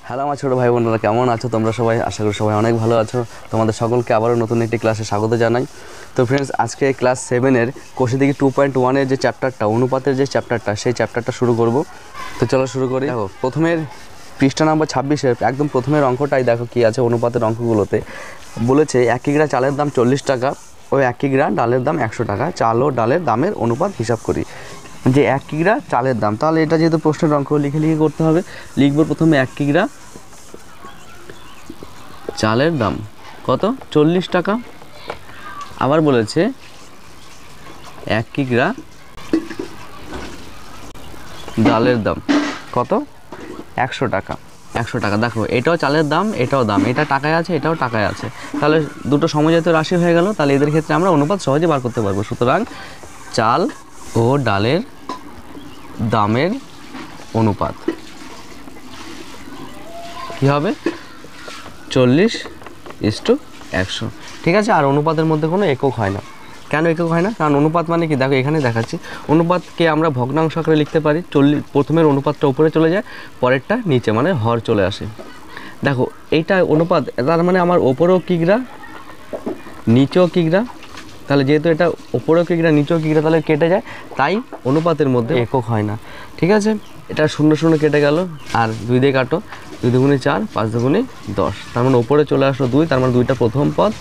Hello আমার ছোটো ভাই বোনেরা, কেমন আছো তোমরা সবাই? আশা করি সবাই অনেক ভালো আছো। তোমাদের সকলকে আবারও নতুন একটি ক্লাসে স্বাগত জানাই। তো ফ্রেন্ডস, আজকে ক্লাস 7-এর কোষাদিকি 2.1-এর যে চ্যাপ্টারটা, অনুপাতের যে চ্যাপ্টারটা, সেই চ্যাপ্টারটা শুরু করব। তো চলো শুরু করি। দেখো, প্রথমের পৃষ্ঠা নম্বর 26-এর একদম প্রথমের অঙ্কটাই দেখো কি আছে। অনুপাতের অঙ্কগুলোতে বলেছে 1 কিগ্রা চালের দাম 40 টাকা ও 1 কিগ্রা ডালের দাম 100 টাকা। চাল ও ডালের দামের অনুপাত হিসাব করি। যে 1 কিগ্রা চালের দাম, তাহলে এটা যেহেতু প্রশ্নের অঙ্ক, লিখে করতে হবে। লিখব প্রথমে 1 কিগ্রা চালের দাম কত, 40 টাকা। আবার বলেছে 1 কিগ্রা ডালের দাম কত, 100 টাকা। 100 টাকা। দেখো, এটাও চালের দাম, এটাও দাম, এটা টাকায় আছে, এটাও টাকায় আছে। তাহলে দুটো সমজাতীয় রাশি হয়ে গেল। তাহলে এদের ক্ষেত্রে আমরা অনুপাত সহজে বার করতে পারবো। সুতরাং চাল ও ডালের দামের অনুপাত কী হবে, 40:100। ঠিক আছে। আর অনুপাতের মধ্যে কোনো একক হয় না। কেন একক হয় না? কারণ অনুপাত মানে কি, দেখো এখানে দেখাচ্ছি, অনুপাতকে আমরা ভগ্নাংশ আকারে লিখতে পারি। প্রথমের অনুপাতটা উপরে চলে যায়, পরেরটা নিচে, মানে হর চলে আসে। দেখো এইটা অনুপাত, তার মানে আমার ওপরেও কিগ্রা নিচেও কিগ্রা। তাহলে যেহেতু এটা ওপরেও কিগ্রা নিচেও কিগ্রা, তাহলে কেটে যায়, তাই অনুপাতের মধ্যে একক হয় না। ঠিক আছে। এটা 0 0 কেটে গেল, আর 2 দিয়ে কাটো, 2 দুগুণে 4, 5 দুগুণে 10। তার মানে ওপরে চলে আসলো 2, তার মানে 2টা প্রথম পদ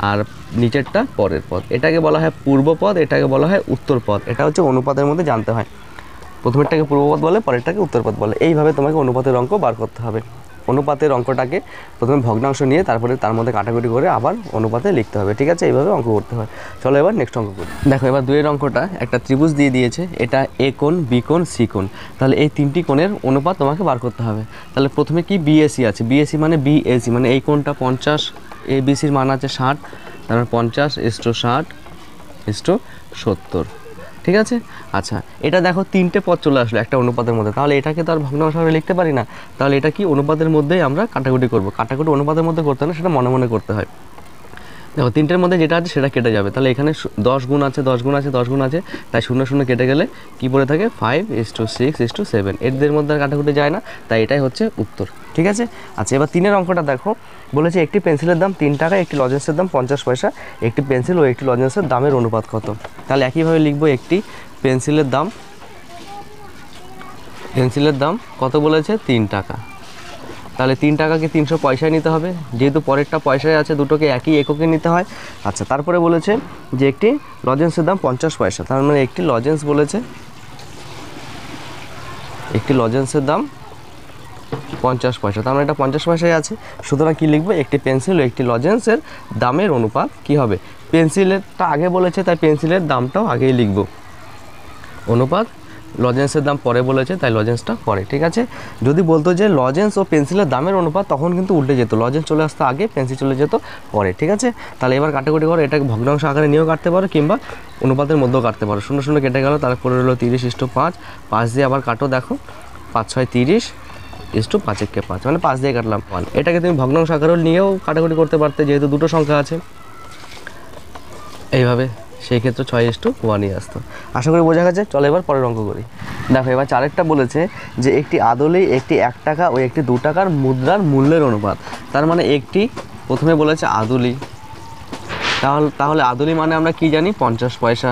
আর নিচেরটা পরের পদ। এটাকে বলা হয় পূর্ব পদ, এটাকে বলা হয় উত্তর পদ। এটা হচ্ছে অনুপাতের মধ্যে জানতে হয়। প্রথমেরটাকে পূর্বপদ বলে, পরেরটাকে উত্তরপদ বলে। এইভাবে তোমাকে অনুপাতের অঙ্ক বার করতে হবে। অনুপাতের অঙ্কটাকে প্রথমে ভগ্নাংশ নিয়ে তারপরে তার মধ্যে কাটাকুটি করে আবার অনুপাতে লিখতে হবে। ঠিক আছে, এইভাবে অঙ্ক করতে হয়। চলো এবার নেক্সট অঙ্ক করি। দেখো, এবার 2-এর অঙ্কটা একটা ত্রিভুজ দিয়ে দিয়েছে। এটা এ কোণ, বি কোণ, সি কোণ। তাহলে এই তিনটি কোণের অনুপাত তোমাকে বার করতে হবে। তাহলে প্রথমে কি, বিএসি আছে। বিএসি মানে বিএসি মানে এই কোণটা 50, এ বিসির মান আছে 60, তারপর 50:60:70। ঠিক আছে। আচ্ছা, এটা দেখো তিনটে পদ চলে আসলো একটা অনুপাতের মধ্যে। তাহলে এটাকে তো আর ভগ্নাংশ আকারে লিখতে পারি না। তাহলে এটা কি, অনুপাতের মধ্যেই আমরা কাটাকুটি করব। কাটাকুটি অনুপাতের মধ্যে করতে হয় না, সেটা মনে মনে করতে হয়। দেখো, তিনটের মধ্যে যেটা আছে সেটা কেটে যাবে। তাহলে এখানে 10 গুণ আছে, 10 গুণ আছে, 10 গুণ আছে, তাই 0 0 কেটে গেলে কি পড়ে থাকে, 5:6:7। এদের মধ্যে আর কাটাকুটি যায় না, তাই এটাই হচ্ছে উত্তর। ঠিক আছে। আচ্ছা, এবার 3-এর অঙ্কটা দেখো। বলেছে একটি পেন্সিলের দাম 3 টাকা, একটি লজেন্সের দাম 50 পয়সা। একটি পেন্সিল ও একটি লজেন্সের দামের অনুপাত কত? তাহলে একইভাবে লিখবো, একটি পেন্সিলের দাম কত বলেছে, 3 টাকা। তাহলে 3 টাকাকে 300 পয়সায় নিতে হবে। যেহেতু পরেরটা পয়সায় আছে, দুটোকে একই এককে নিতে হয়। আচ্ছা, তারপরে বলেছে যে একটি লজেন্সের দাম 50 পয়সা। তার মানে একটি লজেন্স বলেছে, একটি লজেন্সের দাম 50 পয়সা। তার মানে এটা 50 পয়সায় আছে। সুতরাং কী লিখবো, একটি পেন্সিল ও একটি লজেন্সের দামের অনুপাত কী হবে। পেন্সিলেরটা আগে বলেছে, তাই পেন্সিলের দামটাও আগেই লিখব। অনুপাত লজেন্সের দাম পরে বলেছে, তাই লজেন্সটা পরে। ঠিক আছে। যদি বলতো যে লজেন্স ও পেন্সিলের দামের অনুপাত, তখন কিন্তু উল্টে যেত, লজেন্স চলে আসতো আগে, পেন্সিল চলে যেত পরে। ঠিক আছে। তাহলে এবার কাটাকুটি করো। এটাকে ভগ্নাংশ আকারে নিয়েও কাটতে পারো, কিংবা অনুপাতের মধ্যেও কাটতে পারো। 0 0 কেটে গেল, তারপরে হলো 30:5। 5 দিয়ে আবার কাটো, দেখো 5 6 30:5 মানে 5 দিয়ে কাটলাম 1। এটাকে তুমি ভগ্নাংশ আকারেও নিয়েও কাটাকুটি করতে পারতে, যেহেতু দুটো সংখ্যা আছে। এইভাবে সেই ক্ষেত্রে 6:1 আসতো। আশা করি বোঝা গেছে। চলো এবার পরের অঙ্ক করি। দেখো, এবার 4-একটা বলেছে যে একটি আদলে একটি 1 টাকা ও একটি 2 টাকার মুদ্রার মূল্যের অনুপাত। তার মানে একটি, প্রথমে বলেছে আদলি, তাহলে আদলি মানে আমরা কি জানি, 50 পয়সা।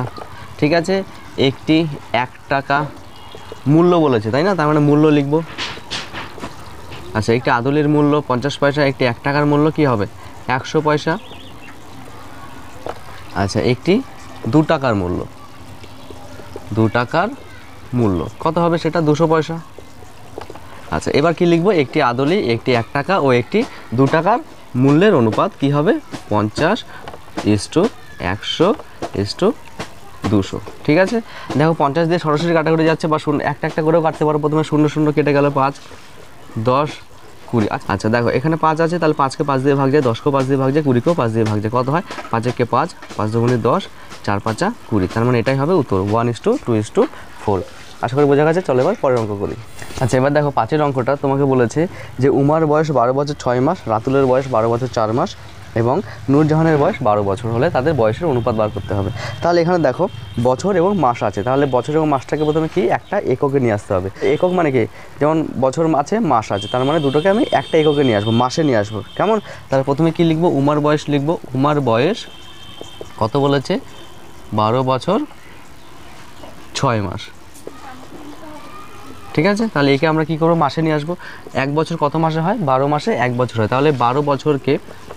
ঠিক আছে। একটি 1 টাকা মূল্য বলেছে, তাই না? তার মানে মূল্য লিখব। আচ্ছা, একটি আদলির মূল্য 50 পয়সা, একটি 1 টাকার মূল্য কি হবে, 100 পয়সা। আচ্ছা, একটি 2 টাকার মূল্য, 2 টাকার মূল্য কত হবে, সেটা 200 পয়সা। আচ্ছা, এবার কি লিখবো, একটি আদলি, একটি 1 টাকা ও একটি 2 টাকার মূল্যের অনুপাত কি হবে, 50:100:200। ঠিক আছে। দেখো, 50 দিয়ে সরাসরি কাটাকুটি যাচ্ছে, বা একটা একটা করেও কাটতে পারো। প্রথমে 0 0 কেটে গেল, 5 10 20। আচ্ছা দেখো, এখানে 5 আছে, তাহলে 5কে 5 দিয়ে ভাগ যায়, 10কেও 5 দিয়ে ভাগ যায়, 20কেও 5 দিয়ে ভাগ যায়। কত হয়, 5 5, 5 দুগুণে 10, 4 5 20। তার মানে এটাই হবে উত্তর, 1:2:4। আশা করি বোঝা গেছে। চলো এবার পরের অঙ্ক করি। আচ্ছা, এবার দেখো 5-এর অঙ্কটা তোমাকে বলেছে যে উমার বয়স 12 বছর 6 মাস, রাতুলের বয়স 12 বছর 4 মাস, এবং নূরজাহানের বয়স 12 বছর হলে তাদের বয়সের অনুপাত বার করতে হবে। তাহলে এখানে দেখো বছর এবং মাস আছে, তাহলে বছর এবং মাসটাকে প্রথমে কি একটা এককে নিয়ে আসতে হবে। একক মানে কি, যেমন বছর আছে মাস আছে, তার মানে দুটোকে আমি একটা এককে নিয়ে আসবো, মাসে নিয়ে আসবো। কেমন? তাহলে প্রথমে কি লিখবো, উমার বয়স লিখবো। উমার বয়স কত বলেছে, 12 বছর 6 মাস। ঠিক আছে, তাহলে একে আমরা কি করবো, মাসে নিয়ে আসবো। 1 বছর কত মাসে হয়, 12 মাসে 1 বছর হয়। তাহলে 12 বছরকে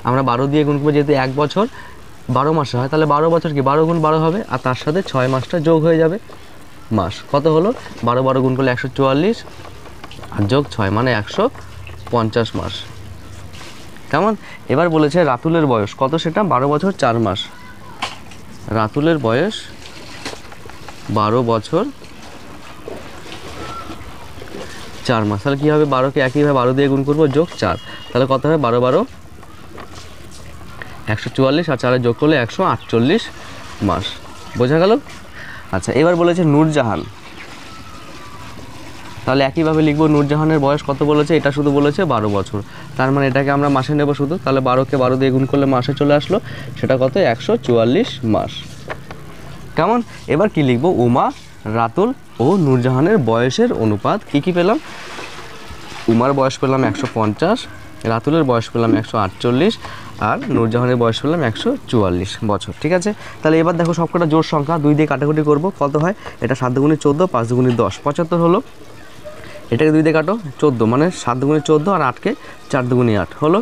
আমরা 12 দিয়ে গুণ করবো, যেহেতু 1 বছর 12 মাসে হয়, তাহলে 12 বছর কি 12 গুণ 12 হবে, আর তার সাথে 6 মাসটা যোগ হয়ে যাবে। মাস কত হলো, 12 12 গুণ করলে 144, আর যোগ 6 মানে 150 মাস। কেমন? এবার বলেছে রাতুলের বয়স কত, সেটা 12 বছর 4 মাস। রাতুলের বয়স 12 বছর 4 মাস। তাহলে কী হবে, 12কে একইভাবে 12 দিয়ে গুণ করবো, যোগ 4, তাহলে কত হবে, 12 12 144, আর 4 যোগ করলে 148 মাস। বোঝা গেল? আচ্ছা, এবার বলেছে নূরজাহান, তাহলে একইভাবে লিখবো। নূরজাহানের বয়স কত বলেছে, এটা শুধু বলেছে 12 বছর, তার মানে এটাকে আমরা মাসে নেব শুধু। তাহলে 12কে 12 দিয়ে গুণ করলে মাসে চলে আসলো, সেটা কত, 144 মাস। কেমন? এবার কি লিখবো, উমা, রাতুল ও নূরজাহানের বয়সের অনুপাত কি কি পেলাম। উমার বয়স পেলাম 150, রাতুলের বয়স পেলাম 148, আর নূরজাহানের বয়স পেলাম 144 বছর। ঠিক আছে, তাহলে এবার দেখো সবকটা জোড় সংখ্যা 2 দিয়ে কাটাকুটি করবো, কত হয়, এটা 7 দুগুণে 14, 5 দুগুণে 10, 75 হলো। এটাকে 2 দিয়ে কাটো, 14 মানে 7 দুগুণে 14, আর 8কে 4 দুগুণে 8 হলো।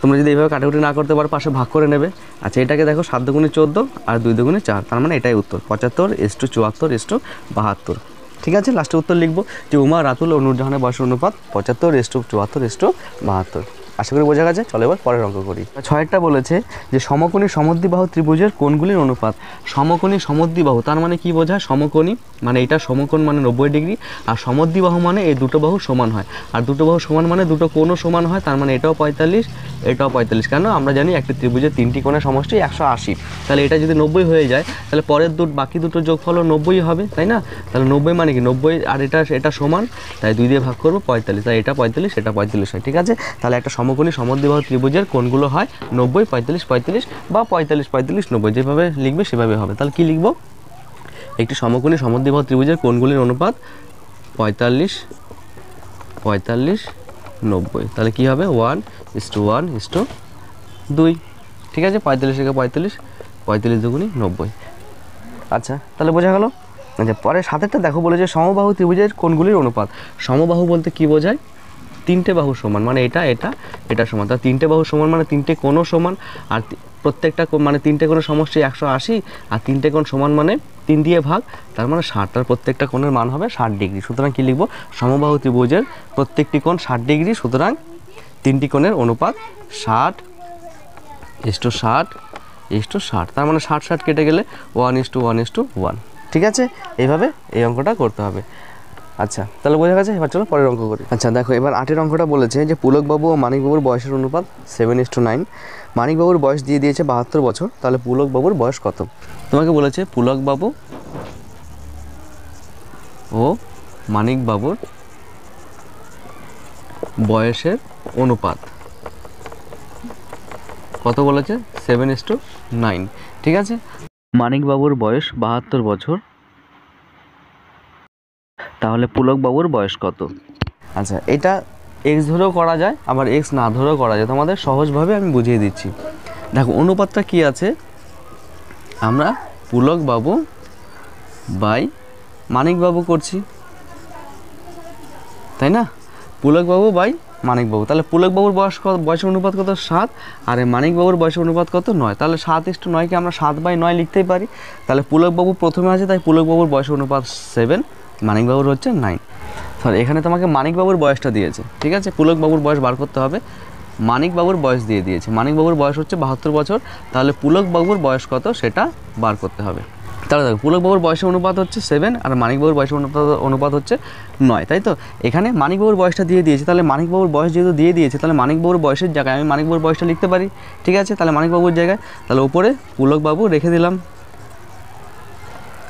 তোমরা যদি এইভাবে কাটাকুটি না করতে পারো, পাশে ভাগ করে নেবে। আচ্ছা, এটাকে দেখো 7 দুগুণে 14 আর 2 দুগুণে 4, তার মানে এটাই উত্তর, 75:74:72। ঠিক আছে, লাস্টে উত্তর লিখবো যে উমা, রাতুল ও নূরজাহানের বয়সের অনুপাত 75:74:72। আশা করি বোঝা গেছে। চলো এবার পরের অঙ্ক করি। 6টা বলেছে যে সমকোণী সমদ্বিবাহু ত্রিভুজের কোণগুলির অনুপাত। সমকোণী সমদ্বিবাহু তার মানে কি বোঝায়, সমকোণী মানে এটা সমকোণ মানে 90 ডিগ্রি, আর সমদ্বিবাহু মানে এই দুটো বাহু সমান হয়, আর দুটো বাহু সমান মানে দুটো কোণও সমান হয়, তার মানে এটাও 45, এটাও 45। কেন, আমরা জানি একটি ত্রিভুজের 3টি কোণের সমষ্টি 180, তাহলে এটা যদি 90 হয়ে যায়, তাহলে পরের বাকি দুটো যোগফলও 90 হবে, তাই না? তাহলে 90 মানে কি 90, আর এটা সমান, তাই 2 দিয়ে ভাগ করবো 45, তাই এটা 45, এটা 45 হয়। ঠিক আছে, তাহলে একটা সমকোণী সমদ্বিবাহু ত্রিভুজের কোণগুলো হয় 90, 45, 45 বা 45, 45, 90, যেভাবে লিখবে সেভাবে হবে। তাহলে কি লিখবো, একটি সমকোণী সমদ্বিবাহু ত্রিভুজের কোণগুলির অনুপাত 45, 45, 90। তাহলে কি হবে, 1:1:2। ঠিক আছে, 45 থেকে 45, 45 দুগুণী 90। আচ্ছা, তাহলে বোঝা গেল। আচ্ছা, পরে 7টা দেখো বলে যে সমবাহু ত্রিভুজের কোণগুলির অনুপাত। সমবাহু বলতে কি বোঝায়, 3টে বাহু সমান, মানে এটা এটা এটা সমান। তা 3টে বাহু সমান মানে 3টে কোণও সমান, আর প্রত্যেকটা মানে 3টে কোণের সমষ্টি 180, আর 3টে কোণ সমান মানে 3 দিয়ে ভাগ, তার মানে 60, তার প্রত্যেকটা কোণের মান হবে 60 ডিগ্রি। সুতরাং কি লিখবো, সমবাহু ত্রিভুজের প্রত্যেকটি কোণ 60 ডিগ্রি, সুতরাং 3টি কোণের অনুপাত 60:60:60, তার মানে 60 60 কেটে গেলে 1:1:1। ঠিক আছে, এইভাবে এই অঙ্কটা করতে হবে। আচ্ছা, তাহলে বোঝা গেছে। এবার চলো পরের অঙ্ক করি। আচ্ছা দেখো, এবার 8এর অঙ্কটা বলেছে যে পুলকবাবু ও মানিকবাবুর বয়সের অনুপাত 7:9। মানিকবাবুর বয়স দিয়ে দিয়েছে 72 বছর, তাহলে পুলকবাবুর বয়স কত। তোমাকে বলেছে পুলকবাবু ও মানিকবাবুর বয়সের অনুপাত কত বলেছে, 7:9। ঠিক আছে, মানিকবাবুর বয়স 72 বছর, তাহলে পুলকবাবুর বয়স কত। আচ্ছা, এটা এক্স ধরেও করা যায়, আবার এক্স না ধরেও করা যায়, তোমাদের সহজভাবে আমি বুঝিয়ে দিচ্ছি। দেখো অনুপাতটা কি আছে, আমরা পুলকবাবু বাই মানিকবাবু করছি, তাই না? পুলকবাবু বাই মানিকবাবু, তাহলে পুলকবাবুর বয়সের অনুপাত কত, 7, আর মানিকবাবুর বয়সের অনুপাত কত, 9। তাহলে 7:9কে আমরা 7/9 লিখতেই পারি। তাহলে পুলকবাবু প্রথমে আছে, তাই পুলকবাবুর বয়সের অনুপাত 7, মানিকবাবুর হচ্ছে 9। তাহলে এখানে তোমাকে মানিকবাবুর বয়সটা দিয়েছে। ঠিক আছে, পুলকবাবুর বয়স বার করতে হবে, মানিকবাবুর বয়স দিয়ে দিয়েছে। মানিকবাবুর বয়স হচ্ছে 72 বছর, তাহলে পুলকবাবুর বয়স কত সেটা বার করতে হবে। তাহলে দেখো, পুলকবাবুর বয়সের অনুপাত হচ্ছে 7, আর মানিকবাবুর বয়সের অনুপাত হচ্ছে 9, তাই তো? এখানে মানিকবাবুর বয়সটা দিয়ে দিয়েছে, তাহলে মানিকবাবুর বয়স যেহেতু দিয়ে দিয়েছে, তাহলে মানিকবাবুর বয়সের জায়গায় আমি মানিকবাবুর বয়সটা লিখতে পারি। ঠিক আছে, তাহলে মানিকবাবুর জায়গায় তাহলে উপরে পুলকবাবু রেখে দিলাম,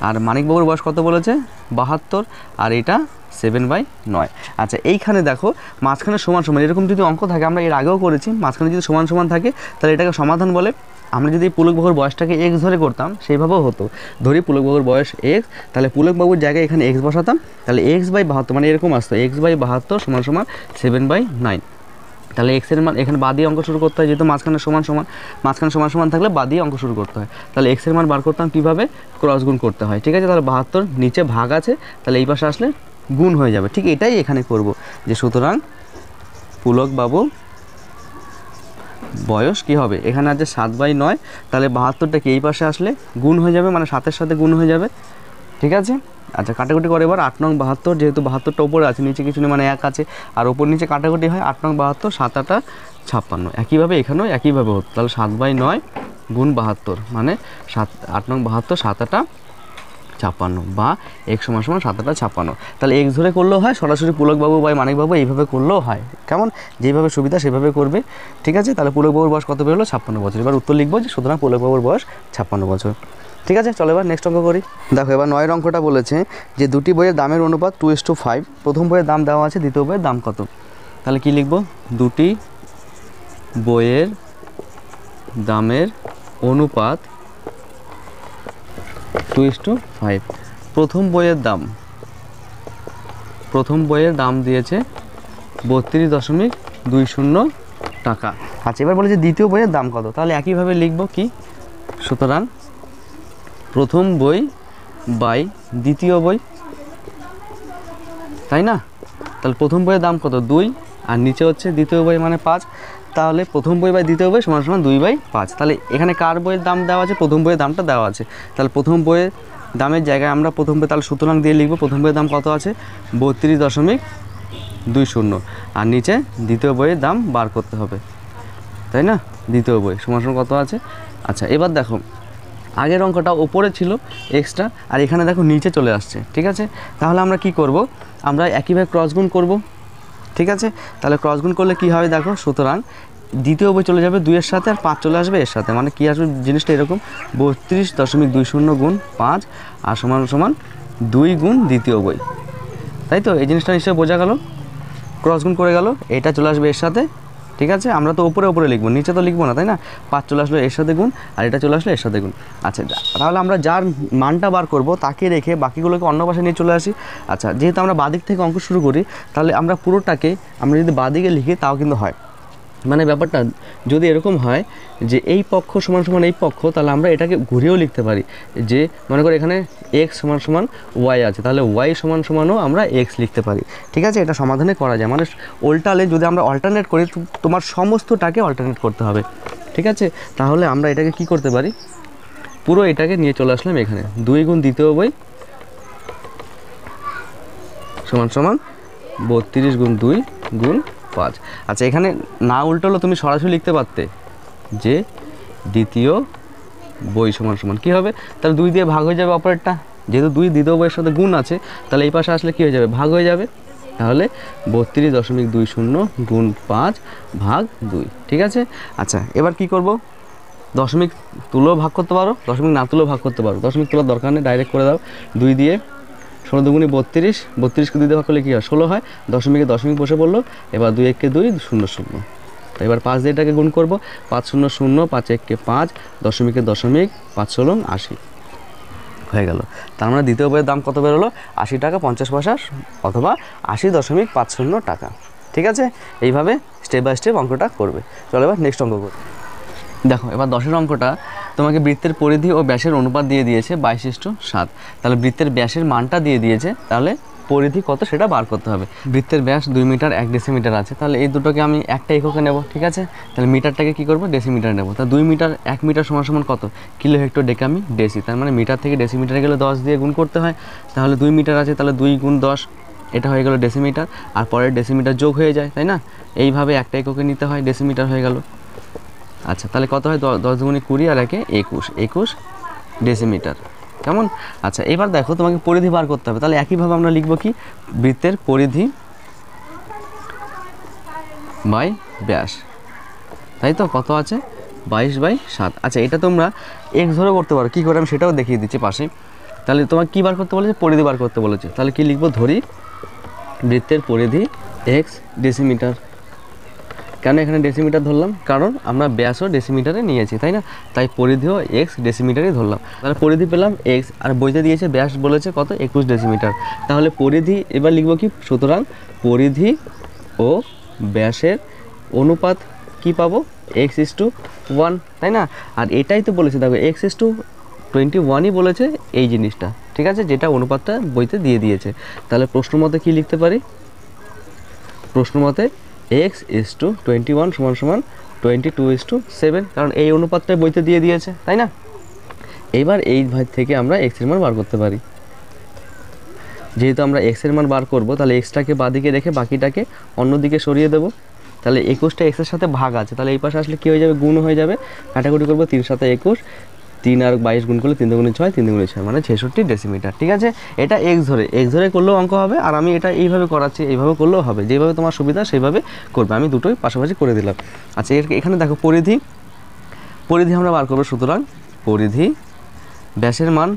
আর মানিকবাবুর বয়স কত বলেছে, 72, আর এটা 7/9। আচ্ছা এইখানে দেখো মাঝখানে সমান সমান এরকম যদি অঙ্ক থাকে, আমরা এর আগেও করেছি, মাঝখানে যদি সমান সমান থাকে তাহলে এটাকে সমাধান বলে। আমরা যদি পুলক বাহুর বয়সটাকে এক্স ধরে করতাম সেইভাবেও হতো। ধরি পুলক বাহুর বয়স এক্স, তাহলে পুলক বাহুর জায়গায় এখানে এক্স বসাতাম, তাহলে x/72 মানে এরকম আসতো x/72 সমান সমান 7/9। তাহলে এক্স এর মান এখানে বাঁ দিয়ে অঙ্ক শুরু করতে হয়, যেহেতু মাঝখানে সমান সমান থাকলে বাঁ দিয়ে অঙ্ক শুরু করতে হয়। তাহলে এক্স এর মান বার করতাম কীভাবে, ক্রস গুণ করতে হয়, ঠিক আছে। তাহলে 72 নিচে ভাগ আছে, তাহলে এই পাশে আসলে গুণ হয়ে যাবে, ঠিক এটাই এখানে করব, যে সুতরাং পুলক বাবু বয়স কি হবে, এখানে আছে 7/9, তাহলে 72টা কি এই পাশে আসলে গুণ হয়ে যাবে, মানে 7-এর সাথে গুণ হয়ে যাবে, ঠিক আছে। আচ্ছা কাটাকুটি করে এবার 8 নং 72, যেহেতু 72টা উপরে আছে নিচে কিছু নেই মানে 1 আছে, আর ওপর নিচে কাটাকুটি হয় 8 নং 72 7-8 56, একইভাবে এখানেও একইভাবে হতো। তাহলে 7/9 গুণ 72 মানে 8 নং 72 7-8 56 বা x সমান সমান 7-8 56। তাহলে x ধরে করলেও হয়, সরাসরি পুলকবাবু বা মানিকবাবু এইভাবে করলেও হয়, কেমন যেভাবে সুবিধা সেভাবে করবে, ঠিক আছে। তাহলে পুলকবাবুর বয়স কত বেরোলো, 56 বছর। এবার উত্তর লিখবো যে সুতরাং পুলকবাবুর বয়স 56 বছর, ঠিক আছে। চলো এবার নেক্সট অঙ্ক করি। দেখো এবার 9 অঙ্কটা বলেছে যে দুটি বইয়ের দামের অনুপাত 2:5, প্রথম বইয়ের দাম দেওয়া আছে, দ্বিতীয় বইয়ের দাম কত। তাহলে কি লিখবো, দুটি বইয়ের দামের অনুপাত 2:5। প্রথম বইয়ের দাম দিয়েছে 32.20 টাকা। আচ্ছা এবার বলেছে দ্বিতীয় বইয়ের দাম কত, তাহলে একইভাবে লিখব কি, সুতরাং প্রথম বই বাই দ্বিতীয় বই, তাই না। তাহলে প্রথম বইয়ের দাম কত 2, আর নিচে হচ্ছে দ্বিতীয় বই মানে 5, তাহলে প্রথম বই বাই দ্বিতীয় বই সমান সমান 2/5। তাহলে এখানে কার বইয়ের দাম দেওয়া আছে, প্রথম বইয়ের দামটা দেওয়া আছে, তাহলে প্রথম বইয়ের দামের জায়গায় আমরা প্রথম বই তাহলে সুতরাং দিয়ে লিখবো, প্রথম বইয়ের দাম কত আছে 32.20, আর নিচে দ্বিতীয় বইয়ের দাম বার করতে হবে, তাই না। দ্বিতীয় বই সমান সমান কত আছে। আচ্ছা এবার দেখো আগের অঙ্কটা ওপরে ছিল এক্সট্রা, আর এখানে দেখো নিচে চলে আসছে, ঠিক আছে। তাহলে আমরা কি করব, আমরা একইভাবে ক্রস গুণ করব, ঠিক আছে। তাহলে ক্রস গুণ করলে কি হবে দেখো, সুতরাং দ্বিতীয় বই চলে যাবে 2 এর সাথে, আর 5 চলে আসবে এর সাথে, মানে কি আসবে জিনিসটা এরকম 32.20 গুণ 5 আর সমান সমান 2 গুণ দ্বিতীয় বই, তাই তো। এই জিনিসটা নিশ্চয়ই বোঝা গেল, ক্রস গুণ করে গেল, এটা চলে আসবে এর সাথে, ঠিক আছে। আমরা তো উপরে লিখবো, নিচে তো লিখবো না, তাই না। 5 চলে আসলো এর সাথে গুণ, আর এটা চলে আসলো এর সাথে গুণ। আচ্ছা তাহলে আমরা যার মানটা বার করব তাকে রেখে বাকিগুলোকে অন্য পাশে নিয়ে চলে আসি। আচ্ছা যেহেতু আমরা বাদিক থেকে অঙ্ক শুরু করি, তাহলে আমরা পুরোটাকে আমরা যদি বাদিকে লিখি তাও কিন্তু হয়, মানে ব্যাপারটা যদি এরকম হয় যে এই পক্ষ সমান সমান এই পক্ষ, তাহলে আমরা এটাকে ঘুরিয়েও লিখতে পারি, যে মনে করো এখানে x সমান সমান y আছে, তাহলে y সমান সমানও আমরা x লিখতে পারি, ঠিক আছে। এটা সমাধানে করা যায়, মানে উল্টালে যদি আমরা অল্টারনেট করি, তোমার সমস্তটাকে অল্টারনেট করতে হবে, ঠিক আছে। তাহলে আমরা এটাকে কি করতে পারি, পুরো এটাকে নিয়ে চলে আসলাম এখানে, 2 গুণ দ্বিতীয় বই সমান সমান 32 গুণ 2 গুণ 5। আচ্ছা এখানে না উল্টোলো তুমি সরাসরি লিখতে পারতে যে দ্বিতীয় বই সমান সমান কী হবে, তাহলে 2 দিয়ে ভাগ হয়ে যাবে অপারেটটা, যেহেতু 2 দ্বিতীয় বইয়ের সাথে গুণ আছে, তাহলে এই পাশে আসলে কী হয়ে যাবে, ভাগ হয়ে যাবে। তাহলে 32.20 গুণ 5 ভাগ 2, ঠিক আছে। আচ্ছা এবার কি করব, দশমিক তুলেও ভাগ করতে পারো, দশমিক না তুলেও ভাগ করতে পারো, দশমিক তোলার দরকার নেই, ডাইরেক্ট করে দাও। 2 দিয়ে 16 দুগুণে 32, 32কে 2 দিয়ে ভাগ করলে কী হয় 16 হয়, দশমিকে দশমিক বসে পড়লো। এবার 2 1 কে 2 0 0, এবার 5 দিয়ে এটাকে গুণ করবো, 5 0 0, 5 1 কে 5, দশমিকে দশমিক, 5 16 80 হয়ে গেল। তার মানে দ্বিতীয় বইয়ের দাম কত বেরোলো, 80 টাকা 50 পয়সা অথবা 80.50 টাকা, ঠিক আছে। এইভাবে স্টেপ বাই স্টেপ অঙ্কটা করবে। চলো এবার নেক্সট অঙ্ক করি। দেখো এবার 10-এর অঙ্কটা তোমাকে বৃত্তের পরিধি ও ব্যাসের অনুপাত দিয়ে দিয়েছে 22:7, তাহলে বৃত্তের ব্যাসের মানটা দিয়ে দিয়েছে, তাহলে পরিধি কত সেটা বার করতে হবে। বৃত্তের ব্যাস 2 মিটার 1 ডেসিমিটার আছে, তাহলে এই দুটোকে আমি একটা এককে নেব, ঠিক আছে। তাহলে মিটারটাকে কী করবো, ডেসিমিটার নেব। তা 2 মিটার 1 মিটার সমান সমান কত, কিলো হেক্টর ডেকামি ডেসি, তার মানে মিটার থেকে ডেসিমিটারে গেলে 10 দিয়ে গুণ করতে হয়। তাহলে 2 মিটার আছে, তাহলে 2 গুণ 10, এটা হয়ে গেল ডেসিমিটার, আর পরের ডেসিমিটার যোগ হয়ে যায়, তাই না। এইভাবে একটা এককে নিতে হয়, ডেসিমিটার হয়ে গেল। আচ্ছা তাহলে কত হয়, 10 দুগুণে 20 আর 1 21 ডেসিমিটার, কেমন। আচ্ছা এবার দেখো তোমাকে পরিধি বার করতে হবে, তাহলে একইভাবে আমরা লিখব কি, বৃত্তের পরিধি বাই ব্যাস, তাই তো কত আছে 22/7। আচ্ছা এটা তোমরা x ধরে করতে পারো, কী করে আমি সেটাও দেখিয়ে দিচ্ছি পাশে। তাহলে তোমাকে কী বার করতে বলেছে, পরিধি বার করতে বলেছে, তাহলে কি লিখবো, ধরি বৃত্তের পরিধি এক্স ডেসিমিটার। কেন এখানে ডেসিমিটার ধরলাম? কারণ আমরা ব্যাসও ডেসিমিটারে নিয়েছি, তাই না? তাই পরিধিও এক্স ডেসিমিটারই ধরলাম। তাহলে পরিধি পেলাম এক্স, আর বইতে দিয়েছে ব্যাস বলেছে কত, 21 ডেসিমিটার। তাহলে পরিধি এবার লিখব কি, সুতরাং পরিধি ও ব্যাসের অনুপাত কি পাবো, x:1, তাই না? আর এটাই তো বলেছে, দেখো x:21ই বলেছে এই জিনিসটা, ঠিক আছে, যেটা অনুপাতটা বইতে দিয়ে দিয়েছে। তাহলে প্রশ্ন মতে কী লিখতে পারি, প্রশ্ন মতে x:21 = 22:7, কারণ এই অনুপাতটাই বইতে দিয়ে দিয়েছে, তাই না? এইবার এই থেকে আমরা x এর মান বার করতে পারি। যেহেতু আমরা x এর মান বার করব, তাহলে xটাকে বাঁদিকে রেখে বাকিটাকে অন্যদিকে সরিয়ে দেবো। তাহলে 21টা x এর সাথে ভাগ আছে, তাহলে এই পাশে আসলে কী হয়ে যাবে, গুণ হয়ে যাবে। কাটাকুটি করবো, 3 × 7 = 21, 3 আর 22 গুণ করলে 3 × 6, 3 × 6 মানে 66 ডেসিমিটার, ঠিক আছে? এটা এক্স ধরে করলেও অঙ্ক হবে, আর আমি এটা এইভাবে করাচ্ছি, এইভাবে করলেও হবে, যেভাবে তোমার সুবিধা সেইভাবে করবে। আমি দুটোই পাশাপাশি করে দিলাম। আচ্ছা, এখানে দেখো পরিধি আমরা বার করবো, সুতরাং পরিধি ব্যাসের মান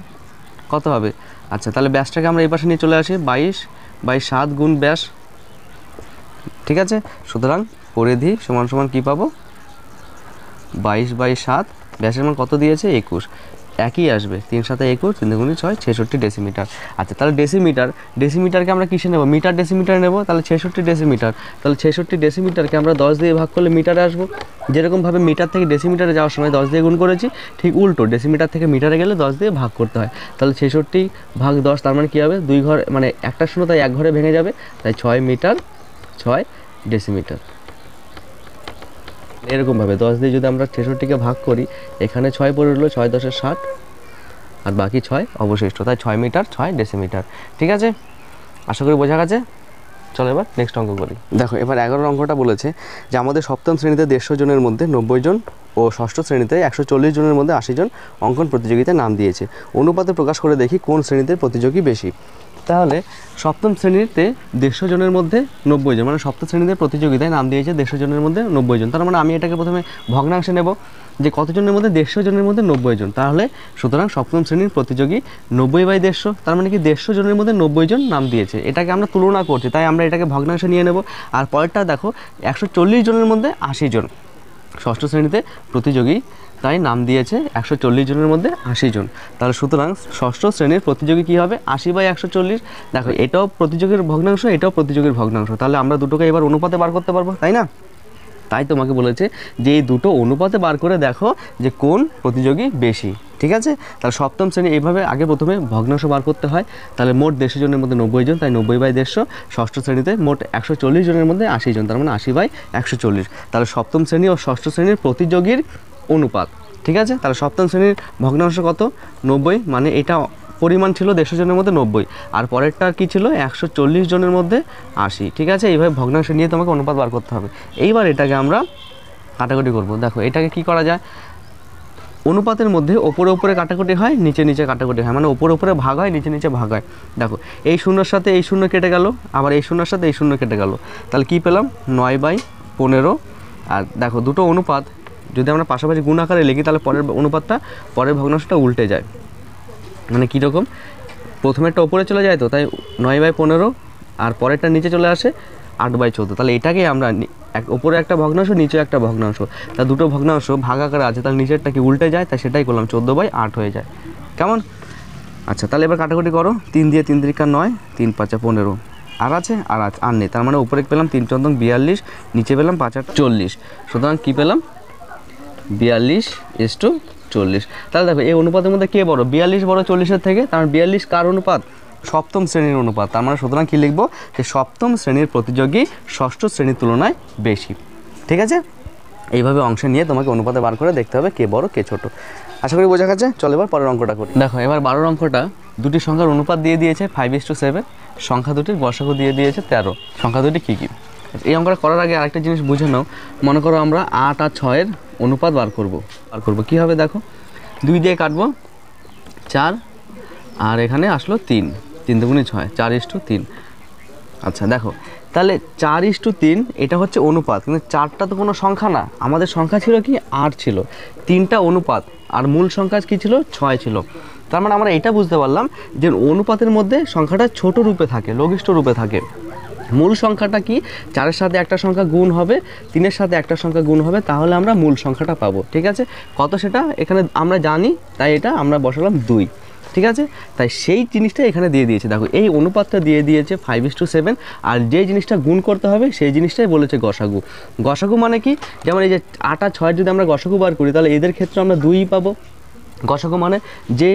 কত হবে? আচ্ছা, তাহলে ব্যাসটাকে আমরা এই পাশে নিয়ে চলে আসি, 22/7 গুণ ব্যাস, ঠিক আছে? সুতরাং পরিধি সমান কী পাবো, 22/7, ব্যাসের মান কত দিয়েছে, 21, একই আসবে, 3 × 7 = 21, 3 × 6 = 66 ডেসিমিটার। আচ্ছা, তাহলে ডেসিমিটারকে আমরা কিসে নেব, মিটার ডেসিমিটার নেব। তাহলে 66 ডেসিমিটার, তাহলে 66 ডেসিমিটারকে আমরা 10 দিয়ে ভাগ করলে মিটারে আসবো। যেরকমভাবে মিটার থেকে ডেসিমিটারে যাওয়ার সময় 10 দিয়ে গুণ করেছি, ঠিক উল্টো ডেসিমিটার থেকে মিটারে গেলে 10 দিয়ে ভাগ করতে হয়। তাহলে 66/10, তার মানে কী হবে, 2 ঘর মানে একটা শূন্য, তাই 1 ঘরে ভেঙে যাবে, তাই 6 মিটার 6 ডেসিমিটার। এরকমভাবে 10 দিয়ে যদি আমরা 66কে ভাগ করি, এখানে 6 পড়ে রইলো, 6 × 10 = 60, আর বাকি 6 অবশিষ্ট, তাই 6 মিটার 6 ডেসিমিটার, ঠিক আছে? আশা করি বোঝা গেছে। চলো এবার নেক্সট অঙ্ক করি। দেখো, এবার 11 অঙ্কটা বলেছে যে আমাদের সপ্তম শ্রেণীতে 150 জনের মধ্যে 90 জন ও ষষ্ঠ শ্রেণীতে 140 জনের মধ্যে 80 জন অঙ্কন প্রতিযোগিতায় নাম দিয়েছে। অনুপাতে প্রকাশ করে দেখি কোন শ্রেণীতে প্রতিযোগী বেশি। তাহলে সপ্তম শ্রেণীতে 150 জনের মধ্যে 90 জন, মানে সপ্তম শ্রেণীতে প্রতিযোগিতায় নাম দিয়েছে 150 জনের মধ্যে 90 জন। তার মানে আমি এটাকে প্রথমে ভগ্নাংশে নেব, যে কতজনের মধ্যে, 150 জনের মধ্যে 90 জন। তাহলে সুতরাং সপ্তম শ্রেণীর প্রতিযোগী 90/150, তার মানে কি 150 জনের মধ্যে 90 জন নাম দিয়েছে। এটাকে আমরা তুলনা করছি, তাই আমরা এটাকে ভগ্নাংশে নিয়ে নেব। আর পরেরটা দেখো, 140 জনের মধ্যে 80 জন, ষষ্ঠ শ্রেণীতে প্রতিযোগী তাই নাম দিয়েছে 140 জনের মধ্যে 80 জন। তাহলে সুতরাং ষষ্ঠ শ্রেণীর প্রতিযোগী কী হবে, 80/140। দেখো, এটাও প্রতিযোগীর ভগ্নাংশ, এটাও প্রতিযোগীর ভগ্নাংশ, তাহলে আমরা দুটোকে এবার অনুপাতে বার করতে পারবো, তাই না? তাই তোমাকে বলেছে যে এই দুটো অনুপাতে বার করে দেখো যে কোন প্রতিযোগী বেশি, ঠিক আছে? তাহলে সপ্তম শ্রেণী এইভাবে আগে প্রথমে ভগ্নাংশ বার করতে হয়। তাহলে মোট 150 জনের মধ্যে 90 জন, তাই 90/150। ষষ্ঠ শ্রেণীতে মোট 140 জনের মধ্যে 80 জন, তার মানে 80/140। তাহলে সপ্তম শ্রেণী ও ষষ্ঠ শ্রেণীর প্রতিযোগীর অনুপাত, ঠিক আছে? তাহলে সপ্তম শ্রেণীর ভগ্নাংশ কত, 90, মানে এটা পরিমাণ ছিল 150 জনের মধ্যে 90, আর পরেরটা কি ছিল, 140 জনের মধ্যে 80, ঠিক আছে? এইভাবে ভগ্নাংশ নিয়ে তোমাকে অনুপাত বার করতে হবে। এইবার এটাকে আমরা কাটাকুটি করব। দেখো, এটাকে কি করা যায়, অনুপাতের মধ্যে ওপরে ওপরে কাটাকুটি হয়, নিচে নিচে কাটাকুটি হয়, মানে ওপরে ওপরে ভাগ হয়, নিচে নিচে ভাগ হয়। দেখো, এই শূন্যর সাথে এই শূন্য কেটে গেল, আবার এই শূন্যর সাথে এই শূন্য কেটে গেল, তাহলে কি পেলাম, 9/15। আর দেখো, দুটো অনুপাত যদি আমরা পাশাপাশি গুণ আকারে লিখি, তাহলে পরের অনুপাতটা, পরের ভগ্নাংশটা উল্টে যায়। মানে কীরকম, প্রথমেরটা ওপরে চলে যায়, তো তাই 9/15, আর পরেরটা নিচে চলে আসে 8/14। তাহলে এটাকে আমরা ওপরে একটা ভগ্নাংশ, নিচে একটা ভগ্নাংশ, তা দুটো ভগ্নাংশ ভাগ আকারে আছে, তাহলে নিচেরটা কি উল্টে যায়, তাই সেটাই করলাম, 14/8 হয়ে যায়। কেমন? আচ্ছা, তাহলে এবার কাটাকুটি করো, 3 দিয়ে 3 × 3 = 9, 3 × 5 = 15, আর আছে আর নেই, তার মানে উপরে পেলাম 3 × 4 = 42, নিচে পেলাম 5 × 8 = 40। সুতরাং কী পেলাম, 42:40। তাহলে দেখো, এই অনুপাতের মধ্যে কে বড়, 42 বড় 40-এর থেকে, তার মানে 42 কার অনুপাত, সপ্তম শ্রেণীর অনুপাত। তার মানে সুতরাং কী লিখবো, যে সপ্তম শ্রেণীর প্রতিযোগী ষষ্ঠ শ্রেণীর তুলনায় বেশি, ঠিক আছে? এইভাবে অংশ নিয়ে তোমাকে অনুপাতে বার করে দেখতে হবে কে বড় কে ছোট। আশা করি বোঝা গেছে। চলো এবার পরের অঙ্কটা করি। দেখো, এবার 12 অঙ্কটা দুটি সংখ্যার অনুপাত দিয়ে দিয়েছে 5:7, সংখ্যা দুটির গসাগু দিয়ে দিয়েছে 13। সংখ্যা দুটি কী কী? এই অঙ্কটা করার আগে আরেকটা জিনিস বুঝে নাও। মনে করো আমরা 8 আর 6-এর অনুপাত বার করব। কী হবে, দেখো, 2 দিয়ে কাটবো 4, আর এখানে আসলো 3, 3 × 6 = 4:3। আচ্ছা, দেখো, তাহলে 4:3 এটা হচ্ছে অনুপাত, কিন্তু 4টা তো কোনো সংখ্যা না, আমাদের সংখ্যা ছিল কি 8 ছিল, 3টা অনুপাত, আর মূল সংখ্যা কী ছিল, 6 ছিল। তার মানে আমরা এটা বুঝতে পারলাম যে অনুপাতের মধ্যে সংখ্যাটা ছোট রূপে থাকে, লঘিষ্ঠ রূপে থাকে। মূল সংখ্যাটা কি, 4-এর সাথে একটা সংখ্যা গুণ হবে, 3-এর সাথে একটা সংখ্যা গুণ হবে, তাহলে আমরা মূল সংখ্যাটা পাবো। ঠিক আছে, কত সেটা এখানে আমরা জানি, তাই এটা আমরা বসালাম 2। ঠিক আছে, তাই সেই জিনিসটা এখানে দিয়ে দিয়েছে। দেখো এই অনুপাতটা দিয়ে দিয়েছে 5:7, আর যে জিনিসটা গুণ করতে হবে সেই জিনিসটাই বলেছে গসাগু। গসাগু মানে কি, যেমন এই যে 8 আর 6 যদি আমরা গসাগু বার করি তাহলে এদের ক্ষেত্রে আমরা 2ই পাবো। গসাগু মানে যে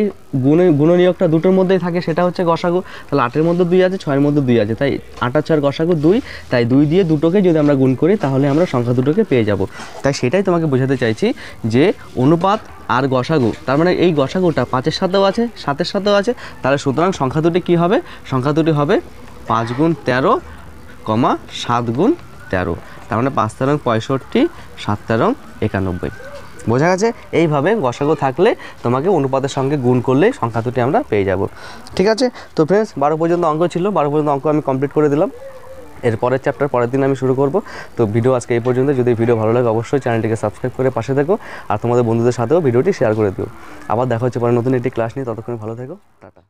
গুণনীয়কটা দুটোর মধ্যেই থাকে সেটা হচ্ছে গসাগু। তাহলে 8-এর মধ্যে 2 আছে, 6-এর মধ্যে 2 আছে, তাই 8 আর 6 গসাগু 2। তাই 2 দিয়ে দুটোকে যদি আমরা গুণ করি তাহলে আমরা সংখ্যা দুটোকে পেয়ে যাব। তাই সেটাই তোমাকে বোঝাতে চাইছি যে অনুপাত আর গসাগু, তার মানে এই গসাগুটা 5-এর সাথেও আছে, 7-এর সাথেও আছে, তাহলে সুতরাং সংখ্যা দুটি কী হবে, সংখ্যা দুটি হবে 5 গুণ 13, 7 গুণ 13। তার মানে 5 13 65, 7 13 91। বোঝা গেছে? এইভাবে গসাগু থাকলে তোমাকে অনুপাতের সঙ্গে গুণ করলেই সংখ্যা দুটি আমরা পেয়ে যাব। ঠিক আছে, তো ফ্রেন্ডস 12 পর্যন্ত অঙ্ক ছিল, 12 পর্যন্ত অঙ্ক আমি কমপ্লিট করে দিলাম। এর পরের চ্যাপ্টার পরের দিন আমি শুরু করব। তো ভিডিও আজকে এই পর্যন্ত। যদি ভিডিও ভালো লাগে অবশ্যই চ্যানেলটিকে সাবস্ক্রাইব করে পাশে থেকো, আর তোমাদের বন্ধুদের সাথেও ভিডিওটি শেয়ার করে দিও। আবার দেখা হচ্ছে পরে নতুন একটি ক্লাস নিয়ে, ততক্ষণ ভালো থেকো, টাটা।